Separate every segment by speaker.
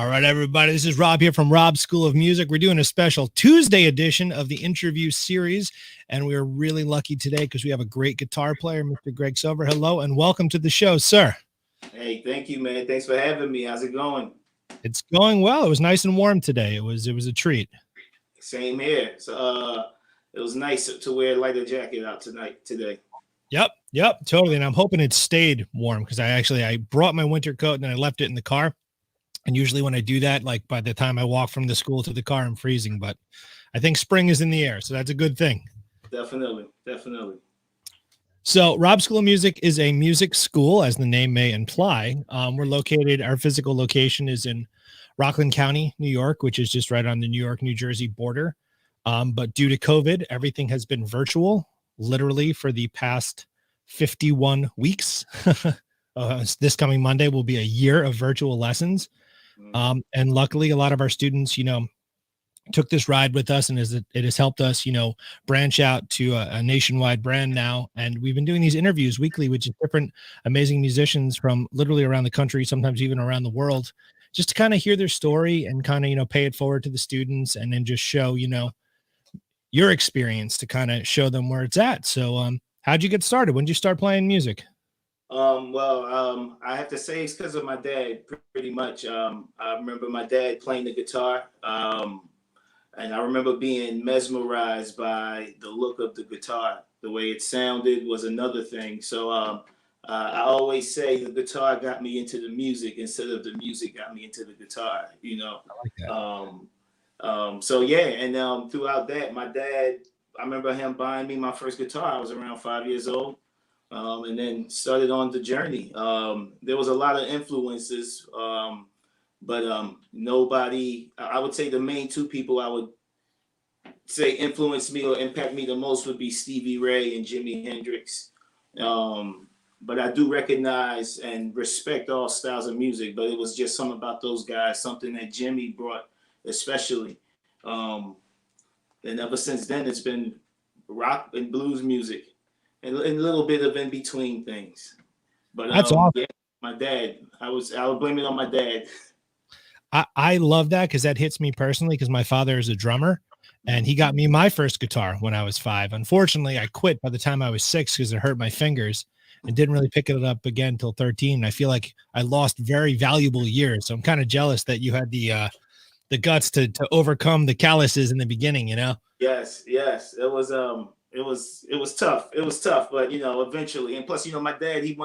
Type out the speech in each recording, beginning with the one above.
Speaker 1: All right, everybody. This is Rob here from Rob's School of Music. We're doing a special Tuesday edition of the interview series, and we're really lucky today because we have a great guitar player, Mr. Greg Sover. Hello, and welcome to the show, sir.
Speaker 2: Hey, thank you, man. Thanks for having me. How's it going?
Speaker 1: It's going well. It was nice and warm today. It was a treat.
Speaker 2: Same here. So, it was nice to wear a lighter jacket out today.
Speaker 1: Yep, totally. And I'm hoping it stayed warm because I brought my winter coat and I left it in the car. And usually when I do that, like by the time I walk from the school to the car, I'm freezing. But I think spring is in the air, so that's a good thing.
Speaker 2: Definitely.
Speaker 1: So Rob's School of Music is a music school, as the name may imply. We're located, our physical location is in Rockland County, New York, which is just right on the New York-New Jersey border. But due to COVID, everything has been virtual, literally for the past 51 weeks. This coming Monday will be a year of virtual lessons. And luckily, a lot of our students, took this ride with us, and it has helped us, branch out to a nationwide brand now. And we've been doing these interviews weekly, which is different amazing musicians from literally around the country, sometimes even around the world, just to kind of hear their story and kind of, pay it forward to the students and then just show, your experience to kind of show them where it's at. So how'd you get started? When did you start playing music?
Speaker 2: I have to say it's because of my dad, pretty much. I remember my dad playing the guitar, and I remember being mesmerized by the look of the guitar. The way it sounded was another thing. So I always say the guitar got me into the music instead of the music got me into the guitar,
Speaker 1: I like that.
Speaker 2: So yeah, and throughout that, my dad, I remember him buying me my first guitar. I was around 5 years old. And then started on the journey. There was a lot of influences, but nobody, I would say the main two people I would say influenced me or impact me the most would be Stevie Ray and Jimi Hendrix. But I do recognize and respect all styles of music, but it was just something about those guys, something that Jimmy brought especially. And ever since then, it's been rock and blues music. And a little bit of in between things, but
Speaker 1: that's awesome.
Speaker 2: Yeah, my dad. I would blame it on my dad.
Speaker 1: I love that because that hits me personally because my father is a drummer and he got me my first guitar when I was 5. Unfortunately, I quit by the time I was 6 because it hurt my fingers and didn't really pick it up again until 13. I feel like I lost very valuable years, so I'm kind of jealous that you had the guts to overcome the calluses in the beginning.
Speaker 2: Yes, it was tough. It was tough, but eventually, and plus, my dad, he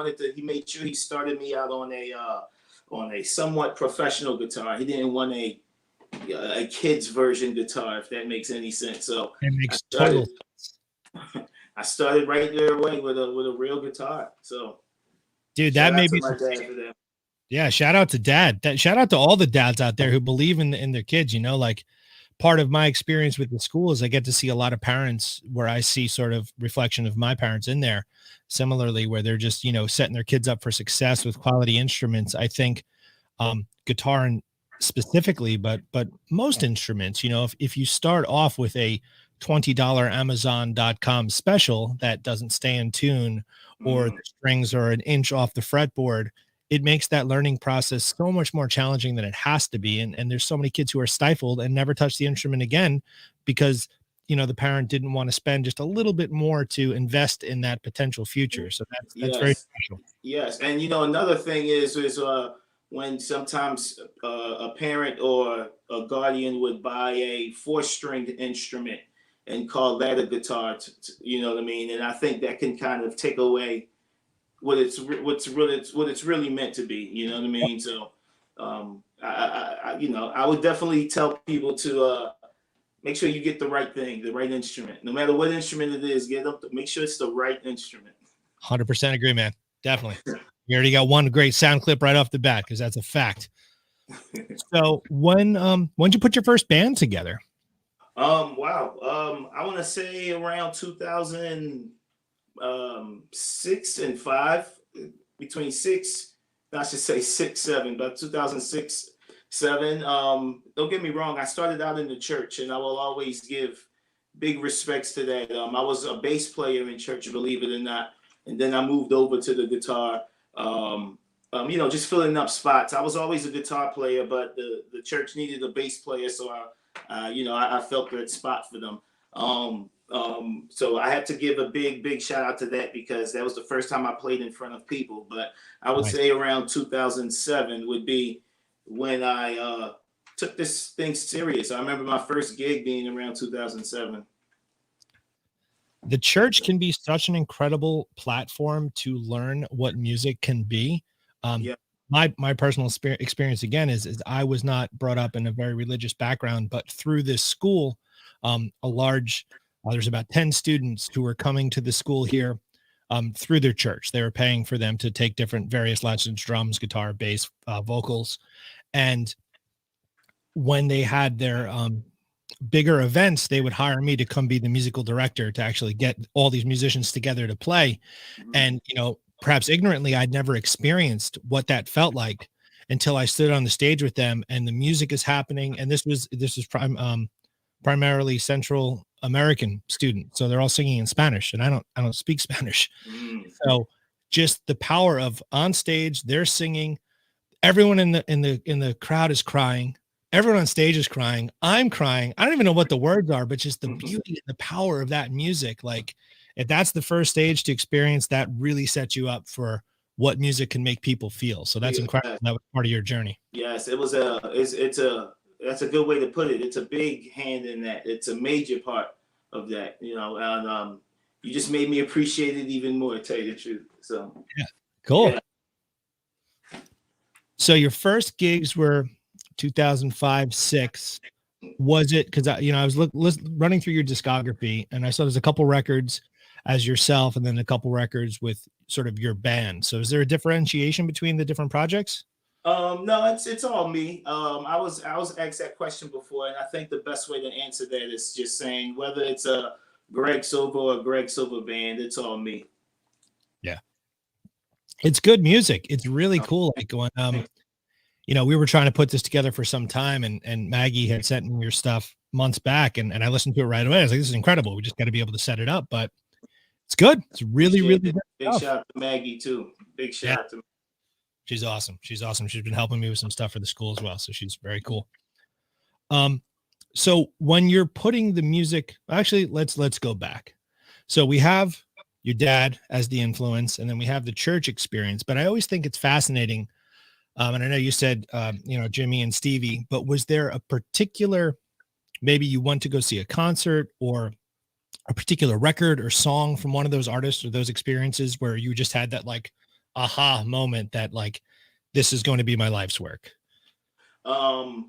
Speaker 2: made sure he started me out on a somewhat professional guitar. He didn't want a kid's version guitar, if that makes any sense. So
Speaker 1: it makes total sense.
Speaker 2: I started right there away with a real guitar. So,
Speaker 1: dude, that may be
Speaker 2: my dad for that.
Speaker 1: Yeah, shout out to dad. Shout out to all the dads out there who believe in their kids. Like part of my experience with the school is I get to see a lot of parents where I see sort of reflection of my parents in there. Similarly, where they're just, setting their kids up for success with quality instruments. I think guitar and specifically, but most instruments, if you start off with a $20 Amazon.com special that doesn't stay in tune or the strings are an inch off the fretboard, it makes that learning process so much more challenging than it has to be. And there's so many kids who are stifled and never touch the instrument again because, the parent didn't want to spend just a little bit more to invest in that potential future. So that's very special.
Speaker 2: Yes. And, another thing is when sometimes a parent or a guardian would buy a 4-stringed instrument and call that a guitar, you know what I mean? And I think that can kind of take away what it's really meant to be, you know what I mean? So, I would definitely tell people to make sure you get the right thing, the right instrument, no matter what instrument it is. Make sure it's the right instrument.
Speaker 1: 100% agree, man. Definitely. You already got one great sound clip right off the bat because that's a fact. So when did you put your first band together?
Speaker 2: Wow. I want to say around 2006 and 5, between 6, I should say 6, 7, but 2006, 7. Don't get me wrong. I started out in the church, and I will always give big respects to that. I was a bass player in church, believe it or not, and then I moved over to the guitar. just filling up spots. I was always a guitar player, but the church needed a bass player, so I felt that spot for them. So I had to give a big shout out to that because that was the first time I played in front of people. But I would
Speaker 1: Nice.
Speaker 2: say around 2007 would be when I took this thing serious. I remember my first gig being around 2007.
Speaker 1: The church can be such an incredible platform to learn what music can be.
Speaker 2: Yeah.
Speaker 1: My personal experience again is I was not brought up in a very religious background, but through this school, there's about 10 students who were coming to the school here through their church. They were paying for them to take different various lessons, drums, guitar, bass, vocals. And when they had their bigger events, they would hire me to come be the musical director to actually get all these musicians together to play. And, perhaps ignorantly, I'd never experienced what that felt like until I stood on the stage with them and the music is happening. And this is primarily Central American students. So they're all singing in Spanish and I don't speak Spanish. So just the power of on stage, they're singing, everyone in the crowd is crying. Everyone on stage is crying. I'm crying. I don't even know what the words are, but just the beauty and the power of that music. Like if that's the first stage to experience, that really sets you up for what music can make people feel. So that's incredible. That was part of your journey.
Speaker 2: Yes, that's a good way to put it. It's a big hand in that. It's a major part of that, and you just made me appreciate it even more, to tell you the truth. So
Speaker 1: yeah, cool.
Speaker 2: Yeah.
Speaker 1: So your first gigs were 2005-6. Was it because I was running through your discography and I saw there's a couple records as yourself and then a couple records with sort of your band. So is there a differentiation between the different projects?
Speaker 2: No, it's all me. I was asked that question before, and I think the best way to answer that is just saying whether it's a Greg Sover or a Greg Sover band, it's all me.
Speaker 1: Yeah, it's good music. It's really cool. Like when we were trying to put this together for some time and Maggie had sent me your stuff months back and I listened to it right away. I was like, this is incredible. We just got to be able to set it up, but it's good. It's really good.
Speaker 2: Big shout out to Maggie too. Big shout out to
Speaker 1: She's awesome. She's been helping me with some stuff for the school as well. So she's very cool. So when you're putting the music, actually, let's go back. So we have your dad as the influence, and then we have the church experience, but I always think it's fascinating. And I know you said, Jimmy and Stevie, but was there a particular, maybe you went to go see a concert or a particular record or song from one of those artists or those experiences where you just had that like aha moment that like, this is going to be my life's work?
Speaker 2: And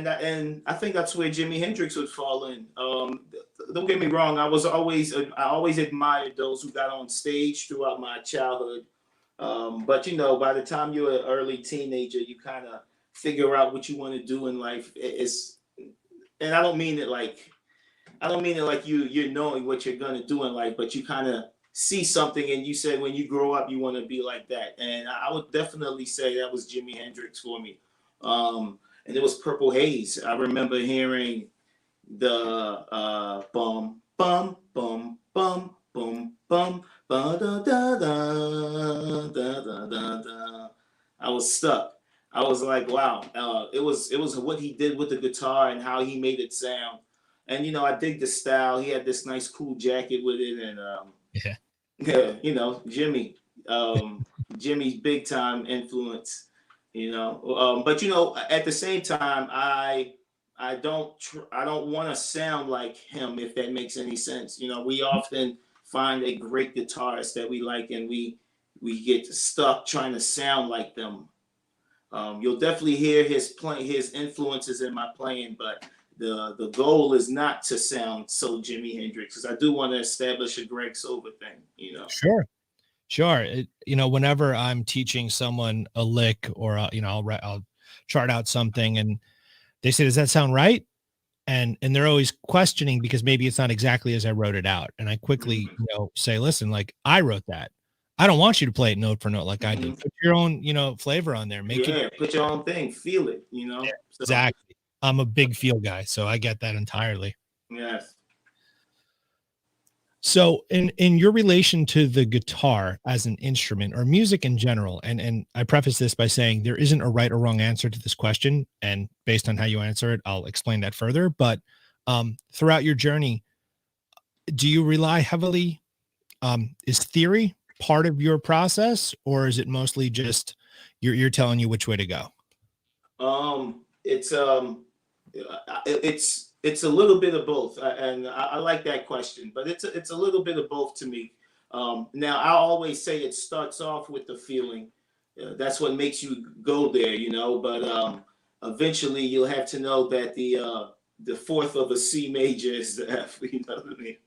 Speaker 2: I think that's where Jimi Hendrix would fall in. Don't get me wrong. I always admired those who got on stage throughout my childhood. But by the time you're an early teenager, you kind of figure out what you want to do in life. And I don't mean it like you're knowing what you're gonna do in life, but you kind of see something and you say when you grow up you want to be like that. And I would definitely say that was Jimi Hendrix for me. And it was Purple Haze. I remember hearing the bum bum bum bum bum bum ba da da da da da da da. I was stuck. I was like, wow. It was what he did with the guitar and how he made it sound. And I dig the style. He had this nice cool jacket with it, and Jimmy's big time influence. But at the same time, I don't want to sound like him, if that makes any sense. We often find a great guitarist that we like, and we get stuck trying to sound like them. You'll definitely hear his influences in my playing, but the goal is not to sound so Jimi Hendrix, because I do want to establish a Greg Sover thing.
Speaker 1: Sure. Whenever I'm teaching someone a lick or I'll chart out something and they say, does that sound right? And they're always questioning because maybe it's not exactly as I wrote it out. And I quickly, say, listen, like I wrote that. I don't want you to play it note for note like I did. Put your own, flavor on there.
Speaker 2: Put your own thing. Feel it,
Speaker 1: Yeah, exactly. I'm a big feel guy, so I get that entirely.
Speaker 2: Yes.
Speaker 1: So in your relation to the guitar as an instrument or music in general, and I preface this by saying there isn't a right or wrong answer to this question, and based on how you answer it, I'll explain that further. But throughout your journey, do you rely heavily? Is theory part of your process, or is it mostly just you're telling you which way to go?
Speaker 2: It's it's a little bit of both, and I like that question. But it's a little bit of both to me. Now I always say it starts off with the feeling. That's what makes you go there, you know. But eventually you'll have to know that the fourth of a C major is the F. You know what I mean?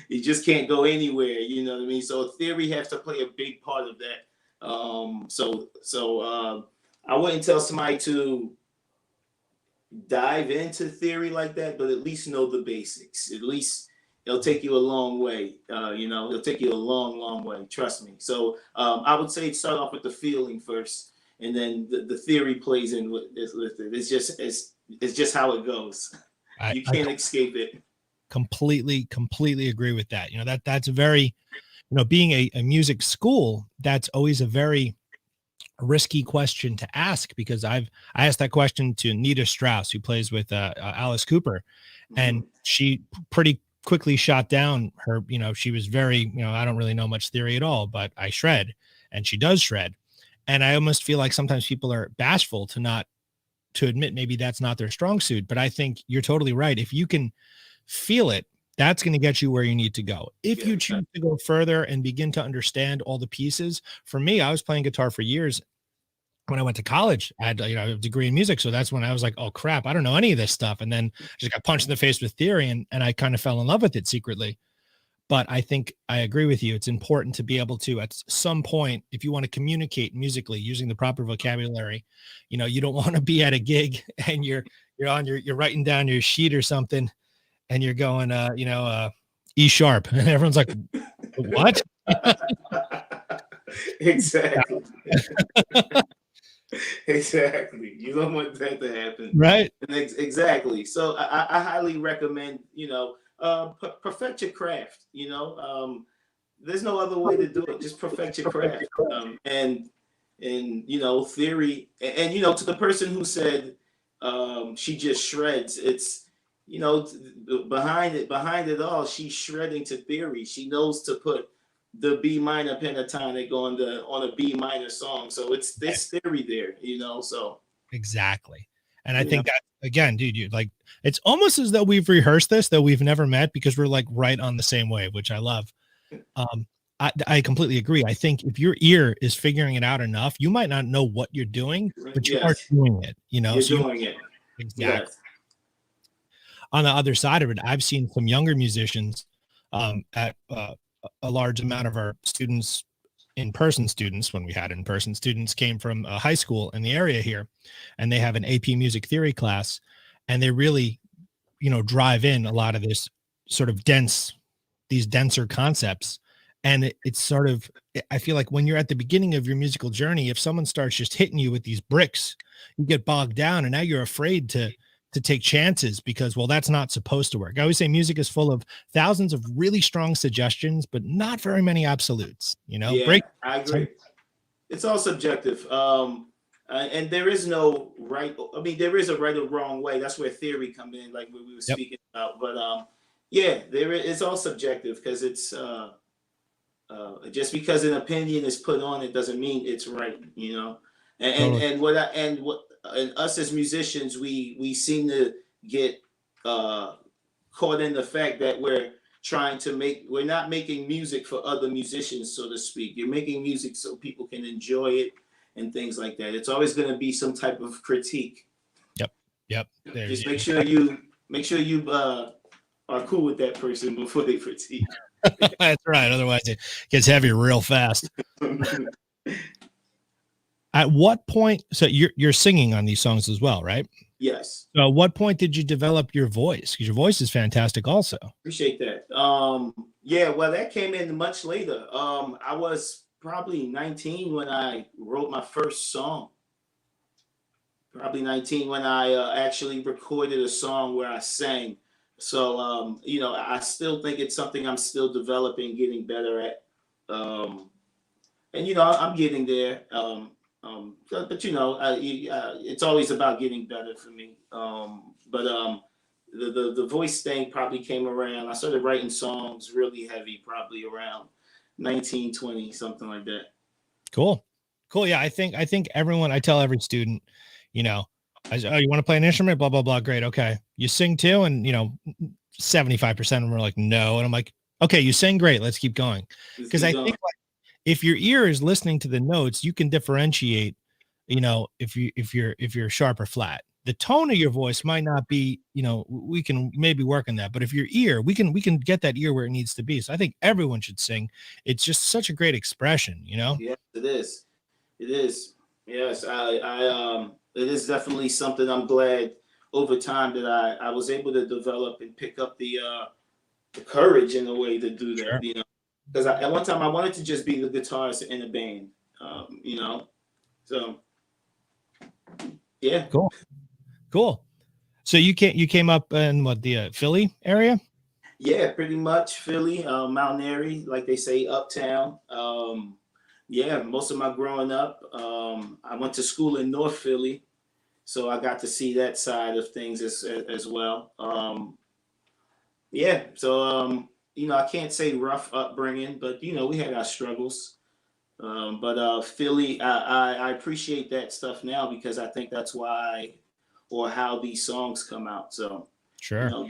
Speaker 2: You just can't go anywhere. You know what I mean? So theory has to play a big part of that. I wouldn't tell somebody to dive into theory like that, but at least know the basics. At least it'll take you a long way. You know, it'll take you a long, long way. Trust me. So I would say start off with the feeling first, and then the theory plays in with it. It's just how it goes. You can't escape it.
Speaker 1: Completely agree with that. You know, that's very, you know, being a music school, that's always a very risky question to ask, because I asked that question to Nita Strauss, who plays with Alice Cooper, and she pretty quickly shot down her, you know, she was very, you know, I don't really know much theory at all, but I shred, and she does shred. And I almost feel like sometimes people are bashful to admit maybe that's not their strong suit. But I think you're totally right. If you can feel it, that's going to get you where you need to go. If you choose to go further and begin to understand all the pieces, for me, I was playing guitar for years. When I went to college, I had, you know, a degree in music. So that's when I was like, oh crap, I don't know any of this stuff. And then I just got punched in the face with theory, and I kind of fell in love with it secretly. But I think I agree with you. It's important to be able to, at some point, if you want to communicate musically using the proper vocabulary, you know, you don't want to be at a gig and you're writing down your sheet or something, and you're going, E sharp, and everyone's like, what?
Speaker 2: Exactly. Exactly. You don't want that to happen.
Speaker 1: Right.
Speaker 2: Exactly. So I highly recommend, you know, perfect your craft, you know. There's no other way to do it. Just perfect your craft. And you know, theory, and you know, to the person who said she just shreds, it's, you know, behind it all, she's shredding to theory. She knows to put the B minor pentatonic on a B minor song. So it's this theory there, you know. So
Speaker 1: exactly. And I think that, again, dude, you like, it's almost as though we've rehearsed this, though we've never met, because we're like right on the same wave, which I love. I completely agree. I think if your ear is figuring it out enough, you might not know what you're doing, but you are doing it, you know.
Speaker 2: You're doing it.
Speaker 1: Exactly. Yes. On the other side of it, I've seen some younger musicians at a large amount of our students, in-person students, when we had in-person students, came from a high school in the area here, and they have an AP music theory class, and they really, you know, drive in a lot of this sort of these denser concepts. And it's sort of, I feel like when you're at the beginning of your musical journey, if someone starts just hitting you with these bricks, you get bogged down, and now you're afraid to take chances, because, well, that's not supposed to work. I always say music is full of thousands of really strong suggestions, but not very many absolutes, you know.
Speaker 2: Yeah, I agree. It's all subjective. And there is no right, I mean, there is a right or wrong way. That's where theory come in, like what we were speaking about. But yeah, it's all subjective, because it's just because an opinion is put on it doesn't mean it's right, you know. And us as musicians, we seem to get caught in the fact that we're not making music for other musicians, so to speak. You're making music so people can enjoy it and things like that. It's always going to be some type of critique.
Speaker 1: Yep.
Speaker 2: Just make sure you are cool with that person before they critique.
Speaker 1: That's right. Otherwise, it gets heavy real fast. At what point? So you're singing on these songs as well, right?
Speaker 2: Yes.
Speaker 1: So at what point did you develop your voice? Because your voice is fantastic, also.
Speaker 2: Appreciate that. Yeah. Well, that came in much later. I was probably 19 when I wrote my first song. Probably 19 when I actually recorded a song where I sang. So you know, I still think it's something I'm still developing, getting better at. And you know, I'm getting there. But you know, it's always about getting better for me. But the voice thing probably came around. I started writing songs really heavy, probably around 1920, something like that.
Speaker 1: Cool. Cool. Yeah. I think everyone, I tell every student, you know, oh, you want to play an instrument? Blah, blah, blah. Great. Okay. You sing too? And, you know, 75% of them are like, no. And I'm like, okay, you sing great. Let's keep going.
Speaker 2: Let's
Speaker 1: Because
Speaker 2: keep
Speaker 1: I
Speaker 2: going.
Speaker 1: think like, if your ear is listening to the notes, you can differentiate, you know, if you're sharp or flat. The tone of your voice might not be, you know, we can maybe work on that. But if your ear, we can get that ear where it needs to be. So I think everyone should sing. It's just such a great expression, you know?
Speaker 2: Yes, it is. It is. Yes, it is definitely something I'm glad over time that I was able to develop and pick up the courage in a way to do that,
Speaker 1: Sure.
Speaker 2: you know, because at one time I wanted to just be the guitarist in a band, you know, so yeah.
Speaker 1: Cool. Cool. So you came up in what, the Philly area?
Speaker 2: Yeah, pretty much Philly, Mount Airy, like they say, uptown. Yeah, most of my growing up, I went to school in North Philly, so I got to see that side of things as well. Yeah, so you know, I can't say rough upbringing, but you know, we had our struggles. But Philly, I appreciate that stuff now because I think that's why or how these songs come out. So you
Speaker 1: Sure.
Speaker 2: know,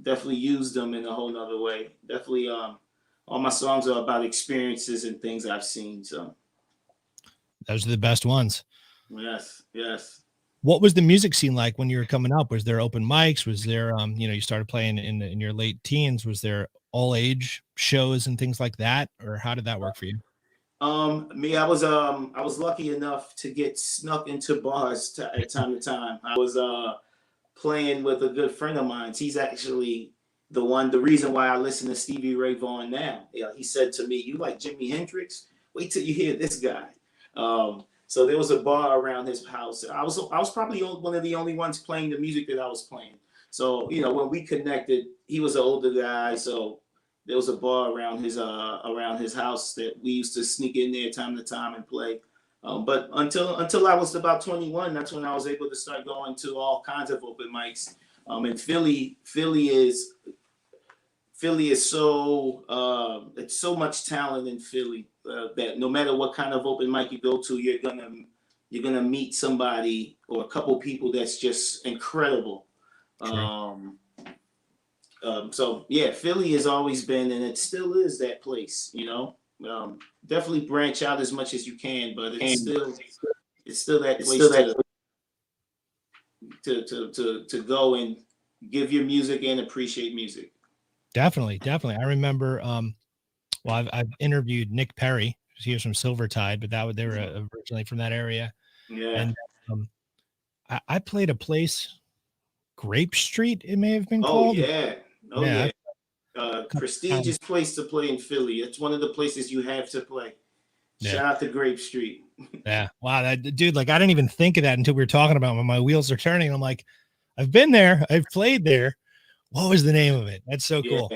Speaker 2: definitely use them in a whole nother way. Definitely, all my songs are about experiences and things I've seen. So
Speaker 1: Those are the best ones.
Speaker 2: yes, yes.
Speaker 1: What was the music scene like when you were coming up? Was there open mics? Was there, you know, you started playing in your late teens? Was there all age shows and things like that? Or how did that work for you?
Speaker 2: Me, I was lucky enough to get snuck into bars at time to time. I was playing with a good friend of mine. He's actually the reason why I listen to Stevie Ray Vaughan now. Yeah, he said to me, "You like Jimi Hendrix? Wait till you hear this guy." So there was a bar around his house. I was probably one of the only ones playing the music that I was playing. So you know, when we connected, he was an older guy, so there was a bar around his house that we used to sneak in there time to time and play. But until I was about 21, that's when I was able to start going to all kinds of open mics. And Philly is so it's so much talent in Philly that no matter what kind of open mic you go to, you're gonna meet somebody or a couple people that's just incredible.
Speaker 1: True.
Speaker 2: So yeah, Philly has always been, and it still is that place. You know, definitely branch out as much as you can, but it's still that place to go and give your music and appreciate music.
Speaker 1: Definitely, definitely. I remember, well, I've interviewed Nick Perry. He was from Silvertide, but they were originally from that area.
Speaker 2: Yeah.
Speaker 1: And um, I played a place, Grape Street, it may have been
Speaker 2: Oh
Speaker 1: called.
Speaker 2: yeah. Oh
Speaker 1: Yeah.
Speaker 2: yeah. Prestigious place to play in Philly. It's one of the places you have to play.
Speaker 1: Yeah.
Speaker 2: Shout out to Grape Street.
Speaker 1: Yeah. Wow. That dude, like, I didn't even think of that until we were talking about it when my wheels are turning. I'm like, I've been there. I've played there. What was the name of it? That's so
Speaker 2: Yeah.
Speaker 1: cool.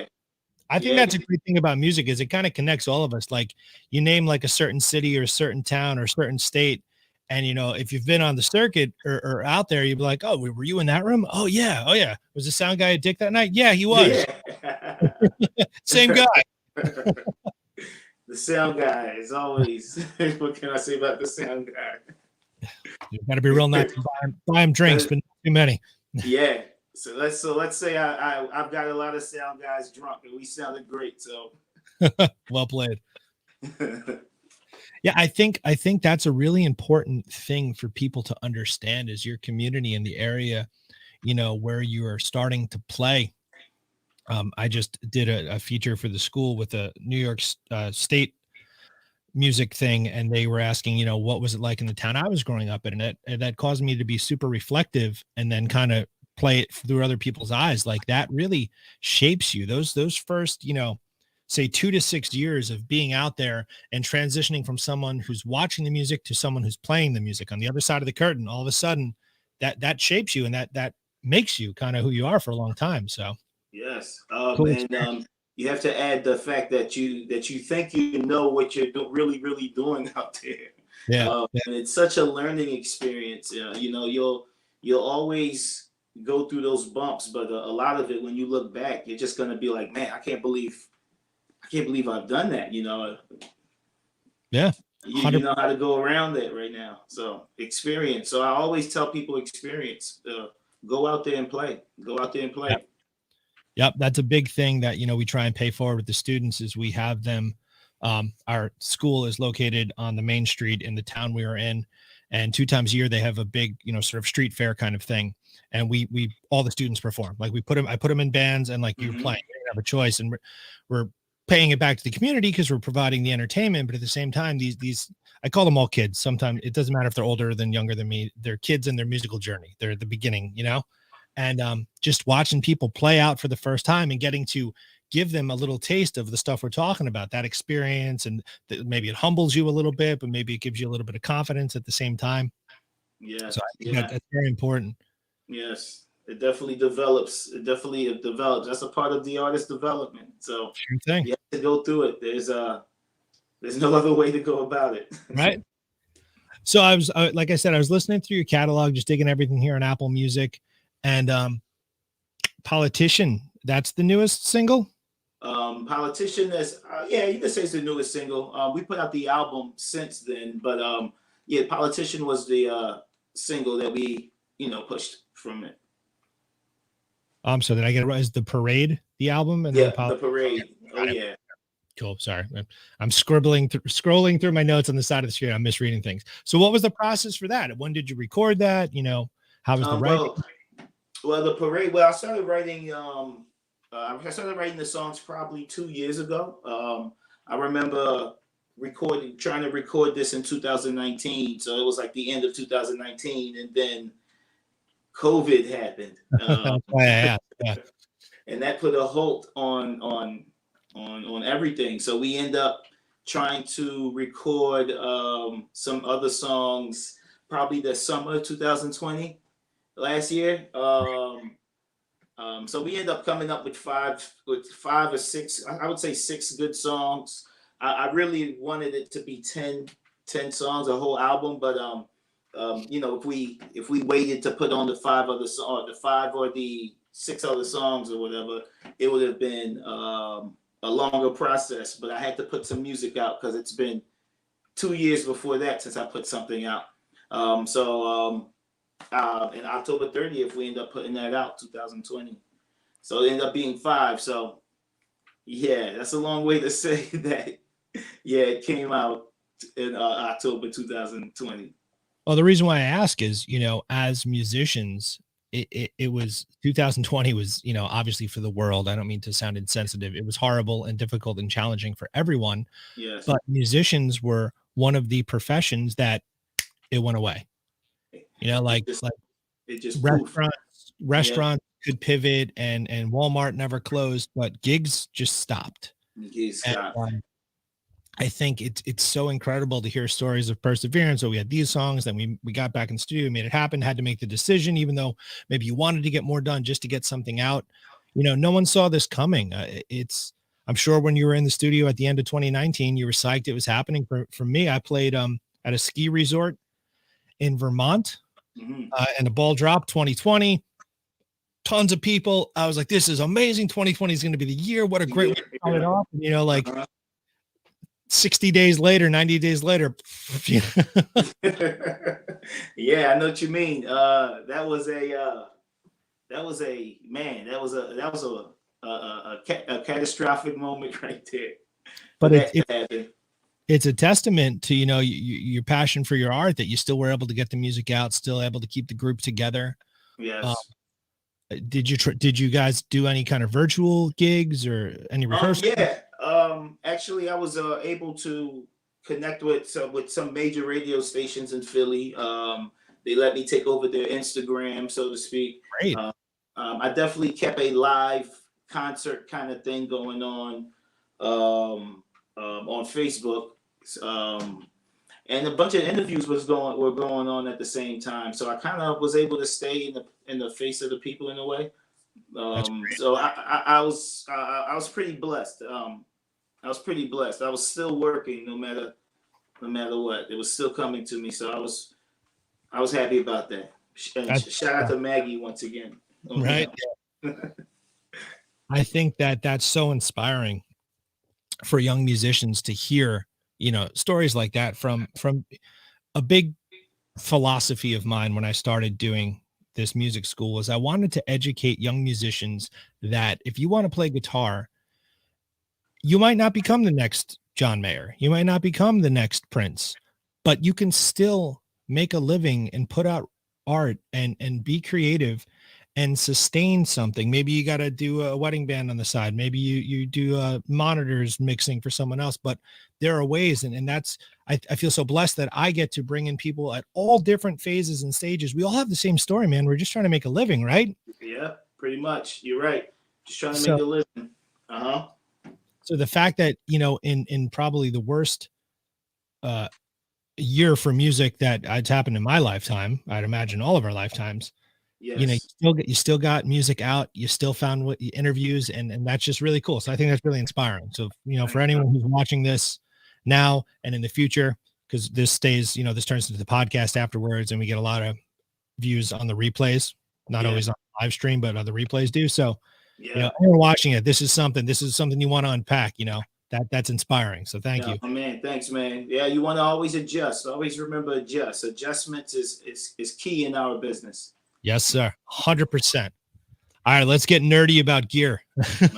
Speaker 1: I think
Speaker 2: Yeah.
Speaker 1: that's a great thing about music is it kind of connects all of us. Like you name like a certain city or a certain town or a certain state. And, you know, if you've been on the circuit or out there, you'd be like, oh, were you in that room? Oh, yeah. Oh, yeah. Was the sound guy a dick that night? Yeah, he was.
Speaker 2: Yeah.
Speaker 1: Same guy.
Speaker 2: The sound guy is always. What can I say about the sound guy?
Speaker 1: You got to be real nice. Buy him drinks, but not too many.
Speaker 2: Yeah. So let's say I've got a lot of sound guys drunk and we sounded great. So
Speaker 1: well played. Yeah, I think that's a really important thing for people to understand is your community in the area, you know, where you are starting to play. I just did a feature for the school with a New York State music thing, and they were asking, you know, what was it like in the town I was growing up in, and that caused me to be super reflective, and then kind of play it through other people's eyes. Like that really shapes you. Those first, you know, say 2 to 6 years of being out there and transitioning from someone who's watching the music to someone who's playing the music on the other side of the curtain, all of a sudden that shapes you and that makes you kind of who you are for a long time. So
Speaker 2: Yes.
Speaker 1: Cool.
Speaker 2: And you have to add the fact that you think you know what you're really doing out there.
Speaker 1: Yeah. Yeah.
Speaker 2: And it's such a learning experience. You know, you'll always go through those bumps, but a lot of it, when you look back, you're just gonna be like, man, I can't believe I've done that. You know,
Speaker 1: Yeah.
Speaker 2: you know how to go around that right now. So experience. So I always tell people experience. Go out there and play. Go out there and play.
Speaker 1: Yep, that's a big thing that we try and pay forward with the students is we have them. Our school is located on the main street in the town we are in, and 2 times a year they have a big sort of street fair kind of thing, and we all the students perform. Like I put them in bands, and like you're playing, you don't have a choice, and we're paying it back to the community because we're providing the entertainment. But at the same time, these I call them all kids. Sometimes it doesn't matter if they're older than younger than me. They're kids in their musical journey. They're at the beginning, and just watching people play out for the first time and getting to give them a little taste of the stuff we're talking about, that experience, and maybe it humbles you a little bit, but maybe it gives you a little bit of confidence at the same time.
Speaker 2: Yeah.
Speaker 1: So I think that's very important.
Speaker 2: Yes. It definitely develops. It develops. That's a part of the artist development. So
Speaker 1: Sure thing.
Speaker 2: you have to go through it. There's no other way to go about it.
Speaker 1: Right. So I was, like I said, I was listening through your catalog, just digging everything here on Apple Music, and Politician, that's the newest single.
Speaker 2: Politician is yeah, you could say it's the newest single. We put out the album since then, but yeah, Politician was the single that we pushed from it.
Speaker 1: So did I get it right? Is the Parade the album? And
Speaker 2: yeah, the Parade. Oh yeah.
Speaker 1: Cool. Sorry, I'm scrolling through my notes on the side of the screen. I'm misreading things. So what was the process for that? When did you record that? How was the writing?
Speaker 2: Well, the Parade. Well, I started writing. I started writing the songs probably 2 years ago. I remember trying to record this in 2019. So it was like the end of 2019, and then COVID happened.
Speaker 1: That's why I asked. Yeah.
Speaker 2: And that put a halt on everything. So we end up trying to record some other songs probably the summer of 2020 last year. So we end up coming up with five or six, I would say 6 good songs. I really wanted it to be 10 songs, a whole album, but if we waited to put on the 5 or the 6 other songs or whatever, it would have been a longer process. But I had to put some music out because it's been 2 years before that since I put something out. In October 30th, we end up putting that out, 2020. So it ended up being 5. So yeah, that's a long way to say that. Yeah, it came out in October 2020.
Speaker 1: Well, the reason why I ask is, as musicians, it was 2020 was, obviously for the world. I don't mean to sound insensitive. It was horrible and difficult and challenging for everyone.
Speaker 2: Yes.
Speaker 1: But musicians were one of the professions that it went away.
Speaker 2: It just
Speaker 1: restaurants could pivot and Walmart never closed, but gigs just stopped.
Speaker 2: Gigs stopped.
Speaker 1: And, I think it's so incredible to hear stories of perseverance. So we had these songs, then we got back in the studio, made it happen, had to make the decision, even though maybe you wanted to get more done just to get something out. No one saw this coming. I'm sure when you were in the studio at the end of 2019, you were psyched it was happening. For me, I played at a ski resort in Vermont, and the ball dropped 2020. Tons of people. I was like, this is amazing. 2020 is going to be the year. What a great way to start it off. And, 60 days later, 90 days later.
Speaker 2: Yeah, I know what you mean. That was a catastrophic moment right there.
Speaker 1: But it's a testament to, your passion for your art that you still were able to get the music out, still able to keep the group together.
Speaker 2: Yes.
Speaker 1: Did you guys do any kind of virtual gigs or any rehearsals?
Speaker 2: Yeah. Actually, I was able to connect with some major radio stations in Philly. They let me take over their Instagram, so to speak.
Speaker 1: Great.
Speaker 2: I definitely kept a live concert kind of thing going on Facebook, and a bunch of interviews were going on at the same time. So I kind of was able to stay in the face of the people in a way. So I was pretty blessed. I was pretty blessed. I was still working no matter what. It was still coming to me. So I was happy about that. And
Speaker 1: That's
Speaker 2: shout out to Maggie once again.
Speaker 1: right. I think that that's so inspiring for young musicians to hear, stories like that from a big philosophy of mine when I started doing this music school was I wanted to educate young musicians that if you want to play guitar, you might not become the next John Mayer. You might not become the next Prince, but you can still make a living and put out art and be creative and sustain something. Maybe you got to do a wedding band on the side. Maybe you do monitors mixing for someone else, but there are ways. And that's, I feel so blessed that I get to bring in people at all different phases and stages. We all have the same story, man. We're just trying to make a living, right?
Speaker 2: Yeah, pretty much. You're right. Just trying to
Speaker 1: So,
Speaker 2: make a living. Uh-huh.
Speaker 1: so the fact that, in probably the worst year for music that it's happened in my lifetime, I'd imagine all of our lifetimes,
Speaker 2: Yes.
Speaker 1: you still got music out, you still found what interviews, and that's just really cool. So I think that's really inspiring. So, for anyone who's watching this now and in the future, because this stays, this turns into the podcast afterwards, and we get a lot of views on the replays, not always on live stream, but other replays do. So, anyone watching it, this is something you want to unpack, that's inspiring. So thank you.
Speaker 2: Oh, man, thanks, man. Yeah, you want to always adjust. Always remember adjust. Adjustments is key in our business.
Speaker 1: Yes, sir. 100%. All right, let's get nerdy about gear.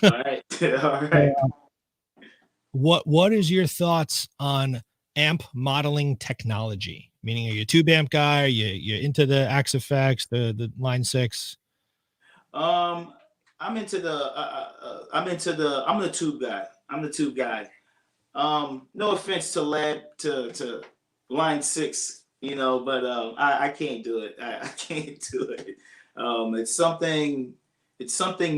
Speaker 2: All right. All right.
Speaker 1: What is your thoughts on amp modeling technology? Meaning, are you a tube amp guy? Are you into the Axe effects, the Line 6?
Speaker 2: I'm into I'm the tube guy. I'm the tube guy. No offense to Line 6, but I can't do it. I can't do it. It's something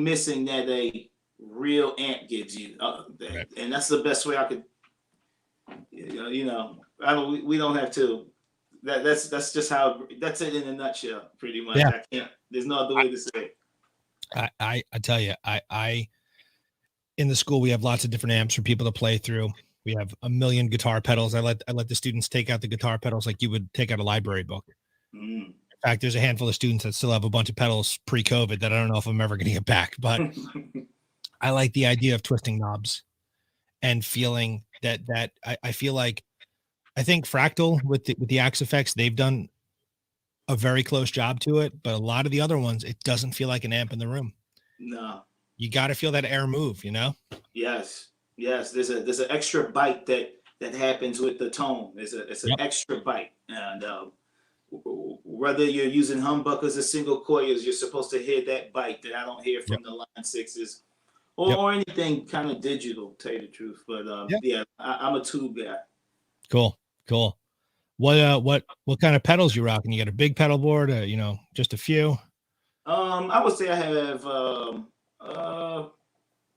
Speaker 2: missing that a real amp gives you,
Speaker 1: Right.
Speaker 2: and that's the best way I could. I don't. We don't have to. That's just how. That's it in a nutshell, pretty much.
Speaker 1: Yeah.
Speaker 2: I can't. There's no other way to say it.
Speaker 1: I tell you, I in the school we have lots of different amps for people to play through. We have a million guitar pedals. I let the students take out the guitar pedals like you would take out a library book.
Speaker 2: Mm.
Speaker 1: In fact, there's a handful of students that still have a bunch of pedals pre-COVID that I don't know if I'm ever going to get back, but I like the idea of twisting knobs and feeling that I feel like, I think Fractal with the Axe effects, they've done a very close job to it, but a lot of the other ones, it doesn't feel like an amp in the room.
Speaker 2: No.
Speaker 1: You got to feel that air move,
Speaker 2: Yes. There's an extra bite that happens with the tone. It's an extra bite, and whether you're using humbuckers or single coils, you're supposed to hear that bite that I don't hear from the Line 6s or anything kind of digital. To tell you the truth, but I'm a tube guy.
Speaker 1: Cool. What kind of pedals you rocking? You got a big pedal board, just a few?
Speaker 2: I would say I have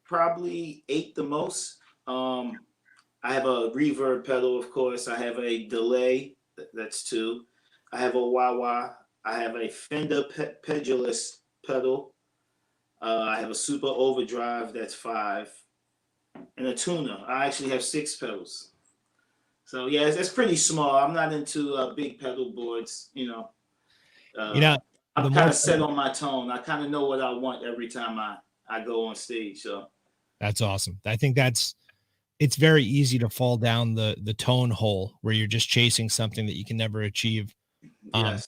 Speaker 2: probably 8 the most. I have a reverb pedal, of course. I have a delay, that's 2. I have a wah-wah. I have a Fender pedalist pedal. I have a super overdrive, that's 5. And a tuner. I actually have 6 pedals. So yeah, it's pretty small. I'm not into big pedal boards, I'm kind of set on my tone. I kind of know what I want every time I go on stage. So
Speaker 1: that's awesome. I think it's very easy to fall down the tone hole where you're just chasing something that you can never achieve.
Speaker 2: Yes.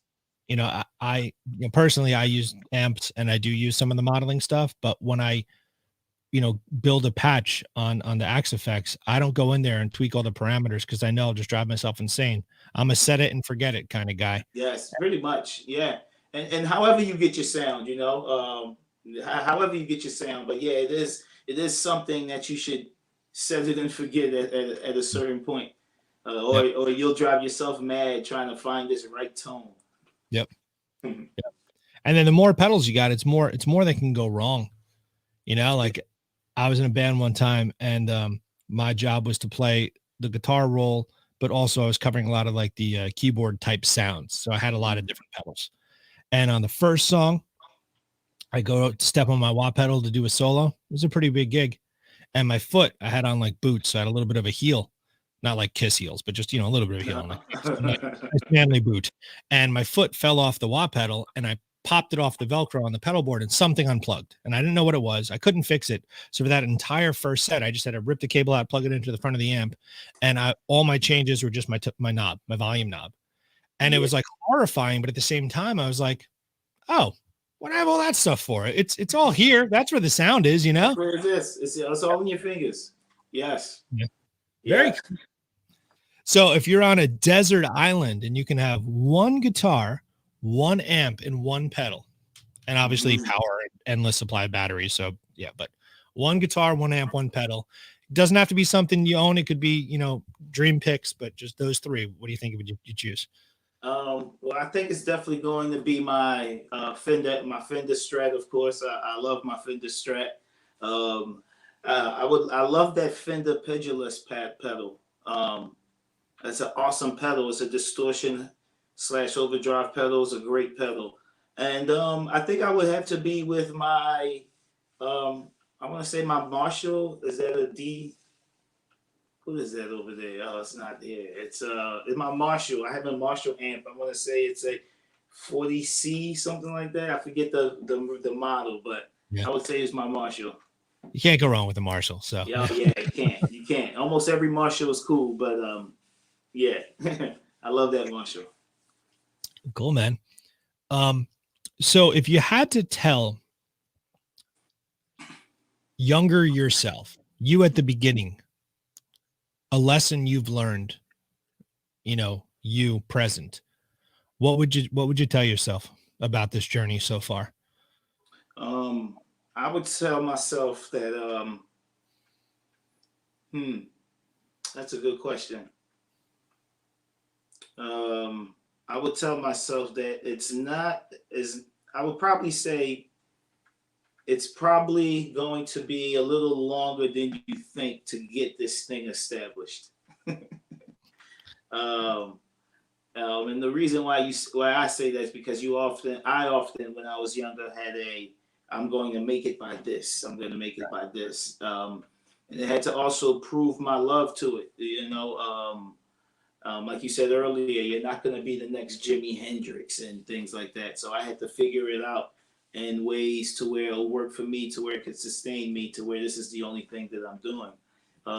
Speaker 1: I personally, I use amps and I do use some of the modeling stuff, but when I build a patch on the Axe effects, I don't go in there and tweak all the parameters because I know I'll just drive myself insane. I'm a set it and forget it kind of guy.
Speaker 2: Yes, pretty much. Yeah. And however you get your sound, however you get your sound, but yeah, it is something that you should set it and forget at a certain point, or you'll drive yourself mad trying to find this right tone.
Speaker 1: Yep. And then the more pedals you got, it's more that can go wrong. Like I was in a band one time and my job was to play the guitar roll, but also I was covering a lot of like the keyboard type sounds. So I had a lot of different pedals. And on the first song, I go to step on my wah pedal to do a solo. It was a pretty big gig. And my foot, I had on like boots. So I had a little bit of a heel, not like Kiss heels, but just, a little bit of a heel,
Speaker 2: No.
Speaker 1: nice manly boot. And my foot fell off the wah pedal and I popped it off the Velcro on the pedal board and something unplugged. And I didn't know what it was. I couldn't fix it. So for that entire first set, I just had to rip the cable out, plug it into the front of the amp. And all my changes were just my knob, my volume knob. And it was like horrifying. But at the same time, I was like, oh, what do I have all that stuff for? It's all here. That's where the sound is,
Speaker 2: That's where it is. It's all in your fingers. Yes.
Speaker 1: Yeah. Very cool. So if you're on a desert island and you can have one guitar, one amp, and one pedal, and obviously power, endless supply of batteries. So yeah, but one guitar, one amp, one pedal. It doesn't have to be something you own. It could be, dream picks, but just those three. What do you think would you choose?
Speaker 2: Well, I think it's definitely going to be my Fender Strat. Of course, I love my Fender Strat. I love that Fender Pendulous pedal. It's an awesome pedal. It's a distortion / overdrive pedal. It's a great pedal. And I think I would have to be with my I want to say my Marshall. Is that a D? What is that over there? Oh, it's not there. It's my Marshall. I have a Marshall amp. I want to say it's a 40C, something like that. I forget the model, but I would say it's my Marshall.
Speaker 1: You can't go wrong with a Marshall. So
Speaker 2: yeah, you can't. You can't. Almost every Marshall is cool, but yeah, I love that Marshall.
Speaker 1: Cool, man. So if you had to tell younger yourself, you at the beginning, a lesson you've learned, you present, what would you tell yourself about this journey so far?
Speaker 2: I would tell myself that that's a good question. I would tell myself that I would probably say it's probably going to be a little longer than you think to get this thing established. And the reason why I say that is because I often, when I was younger, had I'm going to make it by this. I'm going to make it by this. And it had to also prove my love to it. Like you said earlier, you're not going to be the next Jimi Hendrix and things like that. So I had to figure it out in ways to where it'll work for me, to where it could sustain me, to where this is the only thing that I'm doing.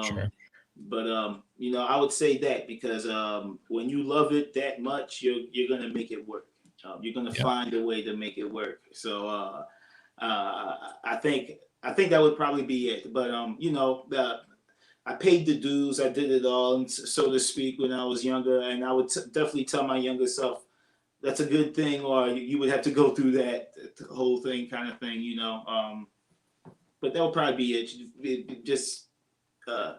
Speaker 1: Sure.
Speaker 2: But I would say that because when you love it that much, you're going to make it work. You're going to find a way to make it work. So I think that would probably be it. But I paid the dues. I did it all, so to speak, when I was younger. And I would definitely tell my younger self, that's a good thing, or you would have to go through that whole thing kind of thing, But that would probably be it. Just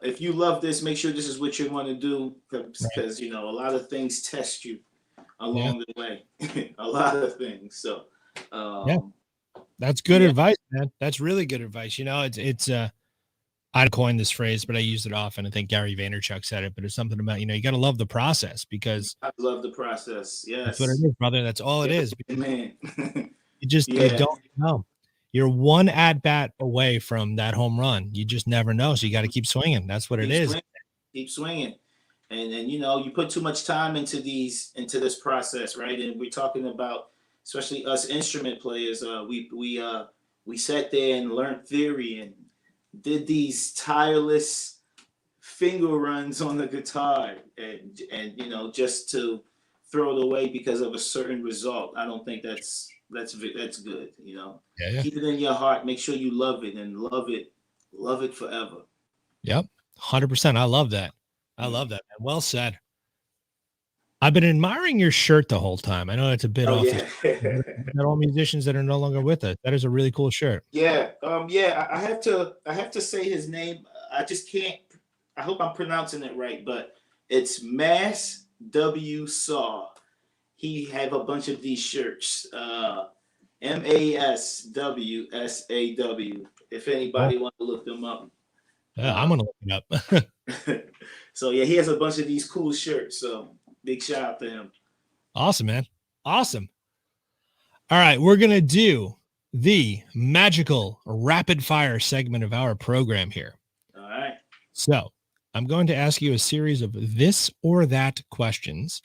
Speaker 2: if you love this, make sure this is what you want to do, because a lot of things test you along the way. A lot of things. So
Speaker 1: that's good advice, man. That's really good advice. It's I coined this phrase, but I used it often. I think Gary Vaynerchuk said it, but it's something about, you got to love the process, because
Speaker 2: I love the process. Yes.
Speaker 1: That's what it is, brother. That's all it is.
Speaker 2: Man.
Speaker 1: You don't know. You're one at bat away from that home run. You just never know. So you got to keep swinging. That's what it is.
Speaker 2: Keep swinging. And you put too much time into this process, right? And we're talking about, especially us instrument players, we sat there and learned theory and did these tireless finger runs on the guitar and just to throw it away because of a certain result. I don't think that's good. Keep it in your heart. Make sure you love it and love it forever.
Speaker 1: Yep. 100%. I love that. I love that, man. Well said. I've been admiring your shirt the whole time. I know that's a bit off. Yeah. All musicians that are no longer with us. That is a really cool shirt.
Speaker 2: Yeah. I have to say his name. I just can't. I hope I'm pronouncing it right, but it's Mass W Saw. He have a bunch of these shirts. MASWSAW. If anybody wants to look them up.
Speaker 1: Yeah, I'm gonna look it
Speaker 2: up. So yeah, he has a bunch of these cool shirts. So big shout out to him.
Speaker 1: Awesome, man. Awesome. All right, we're gonna do the magical rapid fire segment of our program here.
Speaker 2: All right.
Speaker 1: So I'm going to ask you a series of this or that questions.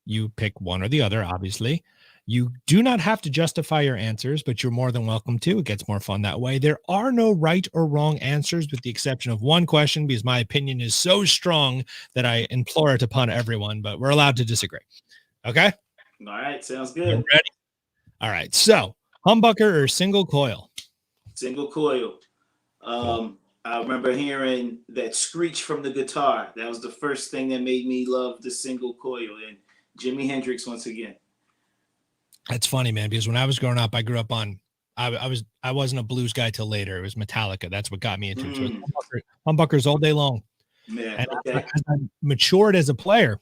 Speaker 1: You pick one or the other, obviously. You do not have to justify your answers, but you're more than welcome to. It gets more fun that way. There are no right or wrong answers, with the exception of one question, because my opinion is so strong that I implore it upon everyone, but we're allowed to disagree. Okay?
Speaker 2: All right. Sounds
Speaker 1: You
Speaker 2: good.
Speaker 1: ready? All right. So, humbucker or single coil?
Speaker 2: Single coil. I remember hearing that screech from the guitar. That was the first thing that made me love the single coil. And Jimi Hendrix once again.
Speaker 1: That's funny, man, because when I was growing up, I grew up on I wasn't a blues guy till later. It was Metallica. That's what got me into it. So it was humbuckers all day long.
Speaker 2: Yeah,
Speaker 1: And
Speaker 2: okay.
Speaker 1: as I matured as a player,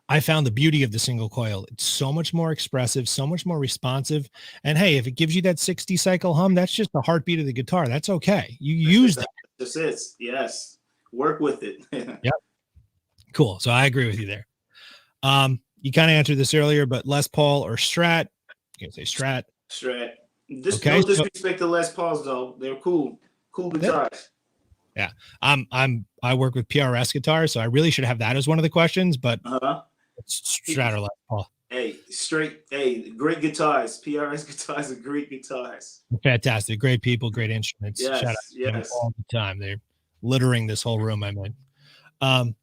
Speaker 1: I found the beauty of the single coil. It's so much more expressive, so much more responsive. And hey, if it gives you that 60 cycle hum, that's just the heartbeat of the guitar. That's okay. You use that.
Speaker 2: This is, yes. Work with it.
Speaker 1: Yep. Cool. So I agree with you there. You kind of answered this earlier, but Les Paul or Strat? You can say Strat.
Speaker 2: Strat.
Speaker 1: Okay,
Speaker 2: No disrespect to Les Pauls though. They're cool. Cool guitars.
Speaker 1: Yeah. I work with PRS Guitars, so I really should have that as one of the questions, but it's Strat or Les Paul.
Speaker 2: Hey, great guitars. PRS Guitars are great guitars.
Speaker 1: Fantastic. Great people, great instruments.
Speaker 2: Yes,
Speaker 1: Shout out to them
Speaker 2: yes.
Speaker 1: all the time. They're littering this whole room I'm in.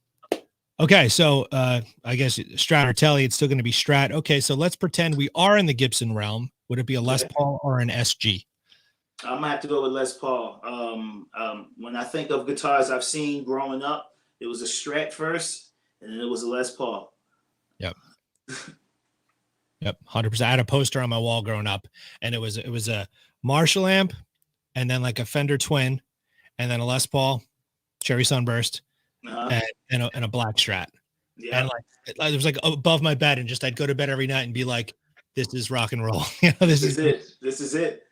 Speaker 1: Okay, so I guess Strat or Telly, it's still going to be Strat. Okay, so let's pretend we are in the Gibson realm. Would it be a Les Paul or an SG?
Speaker 2: I'm gonna have to go with Les Paul. When I think of guitars I've seen growing up, it was a Strat first, and then it was a Les Paul.
Speaker 1: Yep. Yep, 100%. I had a poster on my wall growing up, and it was a Marshall amp, and then like a Fender Twin, and then a Les Paul, Cherry Sunburst, and a black Strat. Yeah. And like it was like above my bed, and just I'd go to bed every night and be like, "This is rock and roll." This is
Speaker 2: it. This is it.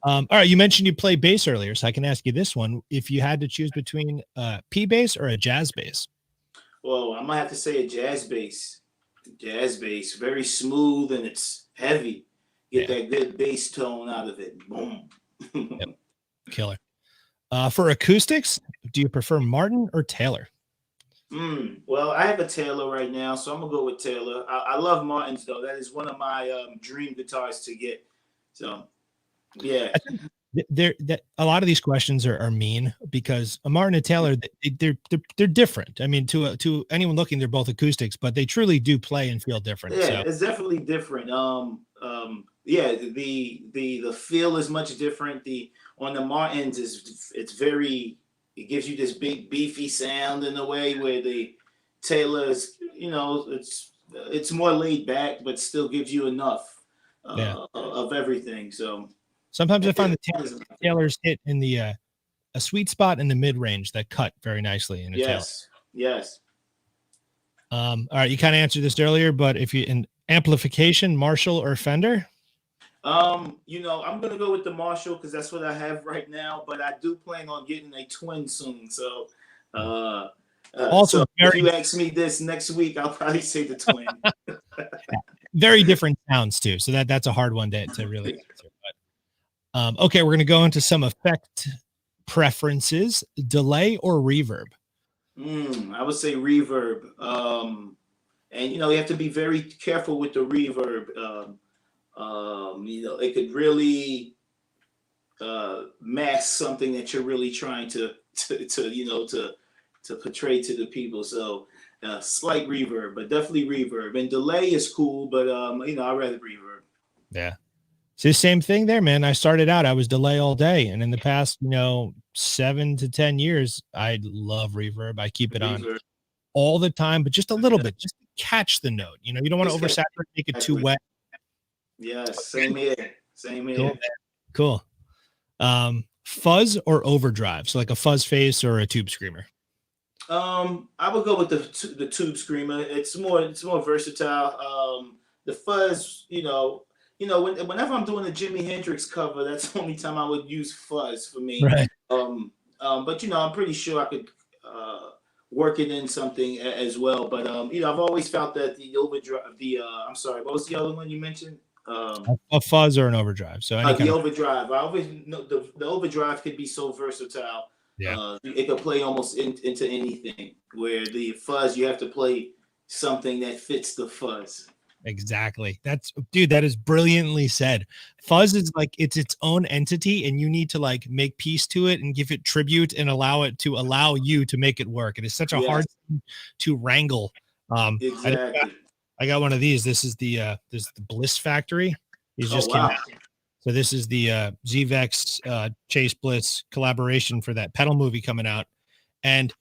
Speaker 1: All right, you mentioned you play bass earlier, so I can ask you this one: if you had to choose between a P bass or a jazz bass?
Speaker 2: Well, I'm gonna have to say a jazz bass. Jazz bass, very smooth and it's heavy. Get that good bass tone out of it. Boom.
Speaker 1: Yep. Killer. For acoustics, do you prefer Martin or Taylor?
Speaker 2: Well, I have a Taylor right now, so I'm gonna go with Taylor. I love Martins though. That is one of my dream guitars to get. So, yeah.
Speaker 1: A lot of these questions are mean because a Martin and Taylor, they're different. I mean, to anyone looking, they're both acoustics, but they truly do play and feel different.
Speaker 2: Yeah,
Speaker 1: so.
Speaker 2: It's definitely different. Yeah, the feel is much different. On the Martins it gives you this big beefy sound in a way, where the Taylor's, it's more laid back, but still gives you enough of everything. So
Speaker 1: sometimes I find the Taylor's hit in the a sweet spot in the mid range that cut very nicely in a Taylor.
Speaker 2: Yes.
Speaker 1: All right, you kind of answered this earlier, but if you in amplification, Marshall or Fender?
Speaker 2: I'm gonna go with the Marshall because that's what I have right now. But I do plan on getting a twin soon. So, if you ask me this next week, I'll probably say the twin.
Speaker 1: Very different sounds too, so that's a hard one to really answer. But okay, we're gonna go into some effect preferences: delay or reverb.
Speaker 2: I would say reverb. And you have to be very careful with the reverb. It could really mask something that you're really trying to portray to the people. So slight reverb, but definitely reverb. And delay is cool, but I'd rather reverb.
Speaker 1: Yeah. It's the same thing there, man. I started out, I was delay all day, and in the past 7 to 10 years, I love reverb. I keep it on all the time, but just a little bit, just to catch the note. You don't want to oversaturate, make it too wet.
Speaker 2: Yes, same here.
Speaker 1: Cool. Fuzz or overdrive? So like a fuzz face or a tube screamer?
Speaker 2: I would go with the tube screamer. It's more versatile. The fuzz, whenever I'm doing a Jimi Hendrix cover, that's the only time I would use fuzz for me.
Speaker 1: Right.
Speaker 2: But I'm pretty sure I could work it in something as well. But you know, I've always felt that the overdrive, I'm sorry, what was the other one you mentioned?
Speaker 1: A fuzz or an overdrive. So any
Speaker 2: The
Speaker 1: kind of
Speaker 2: overdrive. I always know the overdrive could be so versatile.
Speaker 1: yeah.
Speaker 2: It could play almost into anything. Where the fuzz, you have to play something that fits the fuzz.
Speaker 1: Exactly. That's dude, that is brilliantly said. Fuzz is like it's its own entity and you need to like make peace to it and give it tribute and allow it to allow you to make it work. It is such a
Speaker 2: Yes,
Speaker 1: hard thing to wrangle.
Speaker 2: exactly.
Speaker 1: I got one of these. This is the Bliss Factory. These
Speaker 2: Oh
Speaker 1: just came
Speaker 2: wow.
Speaker 1: out. So this is the Z-Vex Chase Bliss collaboration for that pedal movie coming out. And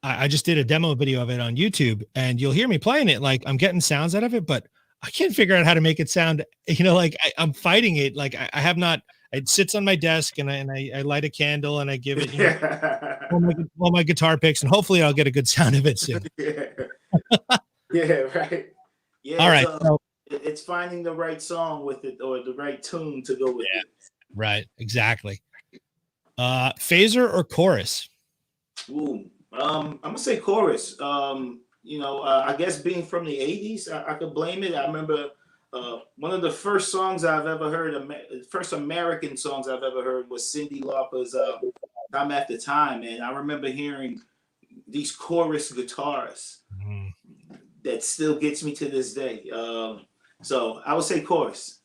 Speaker 1: I just did a demo video of it on YouTube, and you'll hear me playing it. Like I'm getting sounds out of it, but I can't figure out how to make it sound. You know, like I'm fighting it. Like I have not. It sits on my desk, and I light a candle, and I give it all my guitar picks, and hopefully I'll get a good sound of it soon.
Speaker 2: Yeah. Yeah, right. Yeah.
Speaker 1: All right. So,
Speaker 2: it's finding the right song with it or the right tune to go with it.
Speaker 1: right. Exactly. Phaser or chorus?
Speaker 2: Ooh. I'm gonna say chorus. You know, I guess being from the '80s, I could blame it. I remember one of the first songs I've ever heard, first American songs I've ever heard was Cyndi Lauper's "Time After Time," and I remember hearing these chorus guitars that still gets me to this day. So I would say chorus.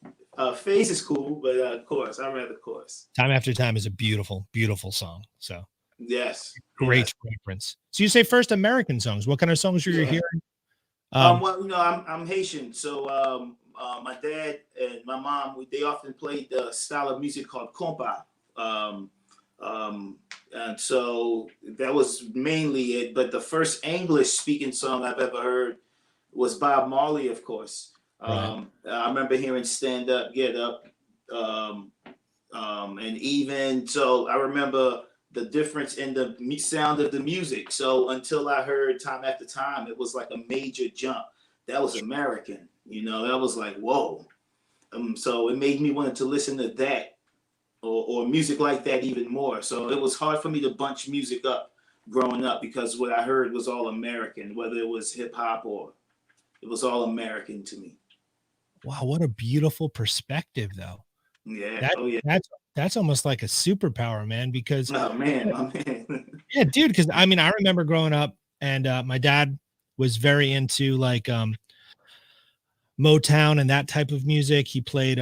Speaker 2: Phase is cool, but chorus. I'd rather chorus.
Speaker 1: Time After Time is a beautiful, beautiful song. So.
Speaker 2: Yes.
Speaker 1: Great reference. So you say first American songs. What kind of songs are you hearing?
Speaker 2: Well, you know, I'm Haitian, so my dad and my mom they often played the style of music called compa, and so that was mainly it. But the first English speaking song I've ever heard was Bob Marley, of course.
Speaker 1: Right.
Speaker 2: I remember hearing "Stand Up, Get Up," and even so, I remember the difference in the sound of the music. So until I heard "Time After Time," it was like a major jump. That was American, you know. That was like whoa. So it made me want to listen to that or music like that even more. So it was hard for me to bunch music up growing up because what I heard was all American, whether it was hip hop or it was all American to me.
Speaker 1: Wow, what a beautiful perspective, though.
Speaker 2: Yeah. Oh yeah.
Speaker 1: That's almost like a superpower, man. Because
Speaker 2: oh man, my man.
Speaker 1: yeah, dude. Because I mean, I remember growing up, and my dad was very into like Motown and that type of music. He played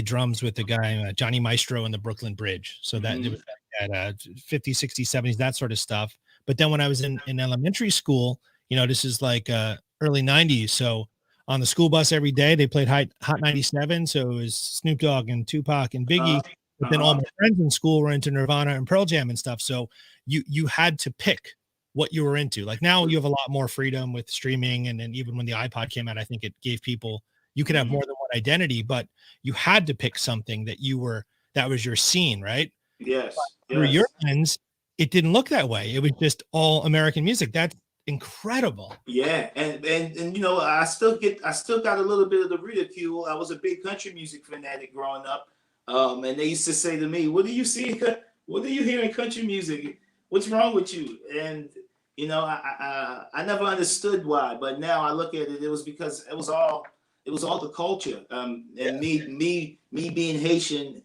Speaker 1: drums with the guy Johnny Maestro in the Brooklyn Bridge. So that it was at 50s, 60s, 70s, that sort of stuff. But then when I was in elementary school, you know, this is like early 90s. So on the school bus every day, they played Hot 97. So it was Snoop Dogg and Tupac and Biggie. But then all my friends in school were into Nirvana and Pearl Jam and stuff. So you had to pick what you were into. Like now you have a lot more freedom with streaming. And then even when the iPod came out, I think it gave people, you could have more than one identity, but you had to pick something that that was your scene, right?
Speaker 2: Yes.
Speaker 1: Through your lens, it didn't look that way. It was just all American music. That's incredible.
Speaker 2: Yeah, and you know, I still got a little bit of the ridicule. I was a big country music fanatic growing up, and they used to say to me, "What do you see? What do you hear in country music? What's wrong with you?" And you know, I never understood why, but now I look at it. It was because it was all the culture. And me being Haitian,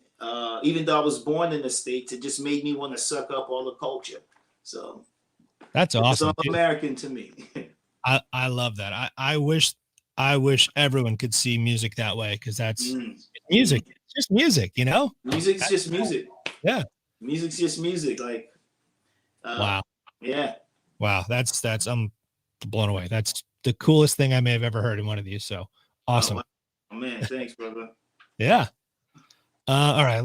Speaker 2: even though I was born in the States, it just made me want to suck up all the culture. So
Speaker 1: that's awesome.
Speaker 2: It's all American to me.
Speaker 1: I love that. I wish everyone could see music that way because that's music. It's just music, you know?
Speaker 2: Music's just music.
Speaker 1: Yeah.
Speaker 2: Music's just music. Like
Speaker 1: wow.
Speaker 2: Yeah.
Speaker 1: Wow. That's I'm blown away. That's the coolest thing I may have ever heard in one of these. So awesome.
Speaker 2: Oh man, thanks, brother.
Speaker 1: Yeah. All right.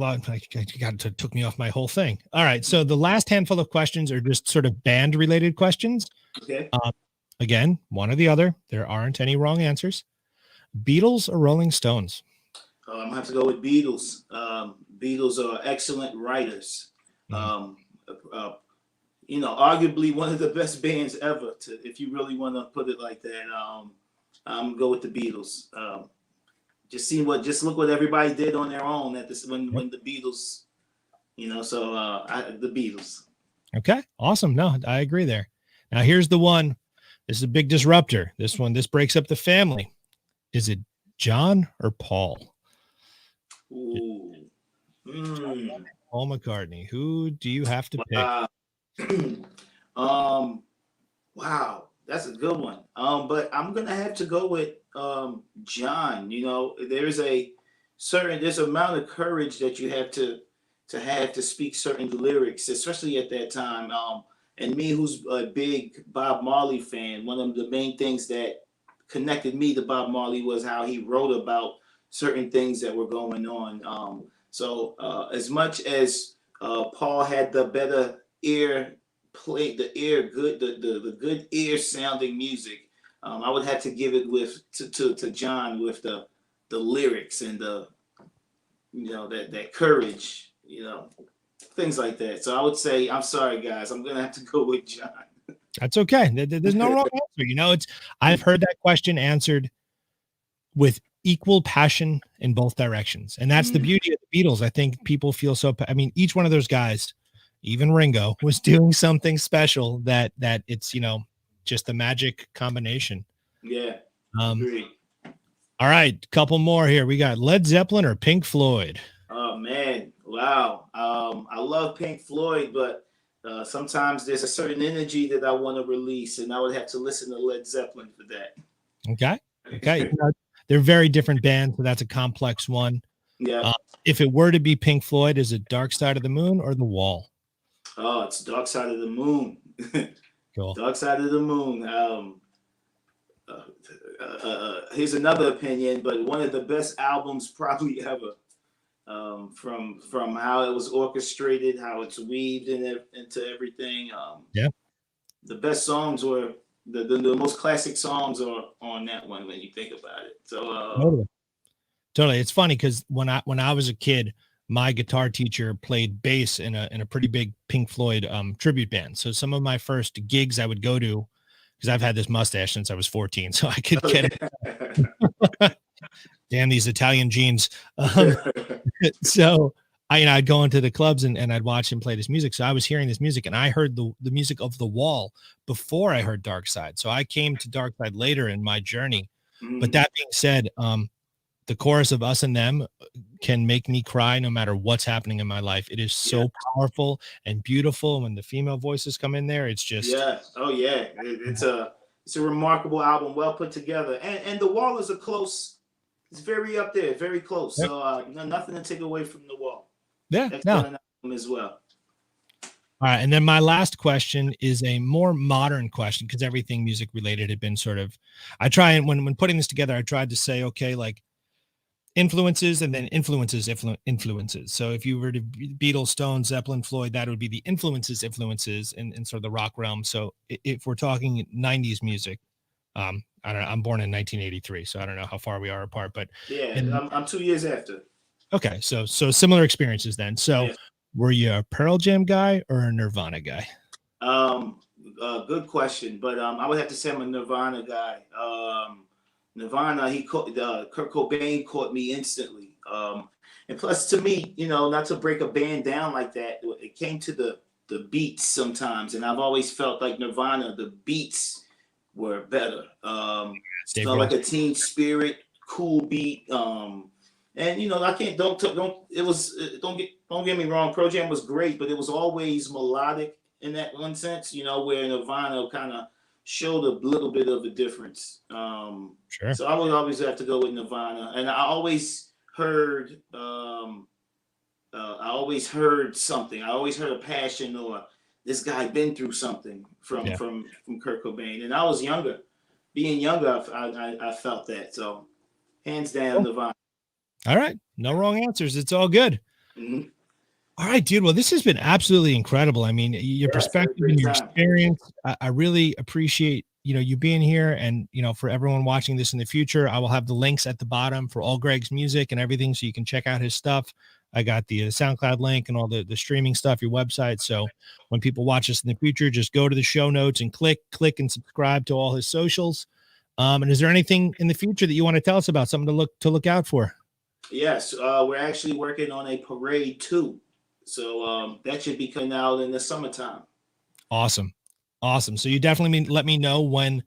Speaker 1: Took me off my whole thing. All right. So the last handful of questions are just sort of band related questions.
Speaker 2: Okay.
Speaker 1: Again, one or the other. There aren't any wrong answers. Beatles or Rolling Stones?
Speaker 2: I'm gonna have to go with Beatles. Beatles are excellent writers. You know, arguably one of the best bands ever. If you really want to put it like that, I'm gonna go with the Beatles. Just look what everybody did on their own at this when the Beatles, you know. So the Beatles.
Speaker 1: Okay, awesome. No, I agree there. Now here's the one. This is a big disruptor. This breaks up the family. Is it John or Paul?
Speaker 2: Ooh.
Speaker 1: Paul McCartney. Who do you have to pick?
Speaker 2: Wow, that's a good one. But I'm gonna have to go with John. You know, there's an amount of courage that you have to speak certain lyrics, especially at that time. And me, who's a big Bob Marley fan, one of the main things that connected me to Bob Marley was how he wrote about certain things that were going on. So as much as Paul had the better ear, play the ear good, the good ear sounding music, I would have to give it to John with the lyrics and the that courage, things like that. So I would say, I'm sorry guys, I'm gonna have to go with John.
Speaker 1: That's okay. There's no wrong answer. I've heard that question answered with equal passion in both directions. And that's the beauty of the Beatles. I think people feel each one of those guys, even Ringo, was doing something special that it's, just a magic combination.
Speaker 2: Yeah. Agree.
Speaker 1: All right. Couple more here. We got Led Zeppelin or Pink Floyd.
Speaker 2: Oh man. Wow. I love Pink Floyd, but sometimes there's a certain energy that I want to release, and I would have to listen to Led Zeppelin for that.
Speaker 1: Okay. They're very different bands, so that's a complex one.
Speaker 2: Yeah.
Speaker 1: If it were to be Pink Floyd, is it Dark Side of the Moon or The Wall?
Speaker 2: Oh, it's Dark Side of the Moon.
Speaker 1: Cool.
Speaker 2: Dark Side of the Moon. Here's another opinion, but one of the best albums probably ever. From how it was orchestrated, how it's weaved into everything.
Speaker 1: Yeah.
Speaker 2: The best songs were the most classic songs are on that one when you think about it. So
Speaker 1: totally. It's funny because when I was a kid, my guitar teacher played bass in a pretty big Pink Floyd tribute band. So some of my first gigs I would go to, because I've had this mustache since I was 14, so I could get it. Damn these Italian jeans. So I'd go into the clubs and I'd watch him play this music. So I was hearing this music and I heard the music of The Wall before I heard Dark Side. So I came to Dark Side later in my journey. But that being said, the chorus of Us and Them can make me cry no matter what's happening in my life. It is so powerful and beautiful. When the female voices come in there, it's just
Speaker 2: it's a remarkable album, well put together. And The Wall is it's very up there, very close. Yep. So nothing to take away from The Wall.
Speaker 1: Yeah,
Speaker 2: excellent album as well.
Speaker 1: All right, and then my last question is a more modern question because everything music related had been sort of. I try and when putting this together, I tried to say, okay, like influences and then influences. So if you were to Beatles, Stones, Zeppelin, Floyd, that would be the influences in sort of the rock realm. So if we're talking 90s music, I don't know. I'm born in 1983, so I don't know how far we are apart, but
Speaker 2: I'm 2 years after.
Speaker 1: Okay, so similar experiences then. So were you a Pearl Jam guy or a Nirvana guy?
Speaker 2: Good question, but I would have to say I'm a Nirvana guy. Nirvana, Kurt Cobain caught me instantly. And plus, to me, not to break a band down like that, it came to the beats sometimes, and I've always felt like Nirvana, the beats were better. It felt like a Teen Spirit, cool beat. And I can't don't get me wrong, Pearl Jam was great, but it was always melodic in that one sense, where Nirvana kind of showed a little bit of a difference.
Speaker 1: Sure.
Speaker 2: So I would always have to go with Nirvana, and I always heard something. I always heard a passion, or this guy been through something from Kurt Cobain, and I was younger. Being younger, I felt that. So hands down, Nirvana.
Speaker 1: All right. No wrong answers. It's all good.
Speaker 2: Mm-hmm.
Speaker 1: All right, dude. Well, this has been absolutely incredible. I mean, your perspective and your experience, I really appreciate, you being here. And, for everyone watching this in the future, I will have the links at the bottom for all Greg's music and everything, so you can check out his stuff. I got the SoundCloud link and all the streaming stuff, your website. So when people watch this in the future, just go to the show notes and click and subscribe to all his socials. And is there anything in the future that you want to tell us about, something to look out for?
Speaker 2: Yes, we're actually working on a parade too. So that should be coming out in the summertime.
Speaker 1: Awesome. Awesome. So you definitely let me know when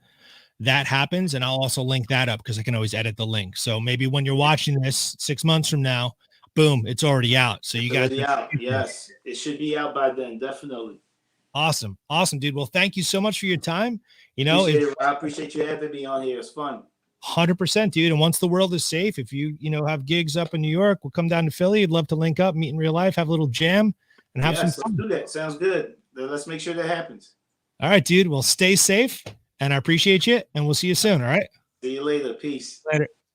Speaker 1: that happens, and I'll also link that up because I can always edit the link. So maybe when you're watching this 6 months from now, boom, it's already out. So you guys
Speaker 2: already out. Yes, it should be out by then. Definitely.
Speaker 1: Awesome. Awesome, dude. Well, thank you so much for your time.
Speaker 2: Appreciate it. I appreciate you having me on here. It's fun.
Speaker 1: 100%, dude. And once the world is safe, if you have gigs up in New York, we'll come down to Philly. I'd love to link up, meet in real life, have a little jam, and have some fun.
Speaker 2: Let's do that. Sounds good. Let's make sure that happens.
Speaker 1: All right, dude. Well, stay safe, and I appreciate you, and we'll see you soon. All right.
Speaker 2: See you later. Peace.
Speaker 1: Later.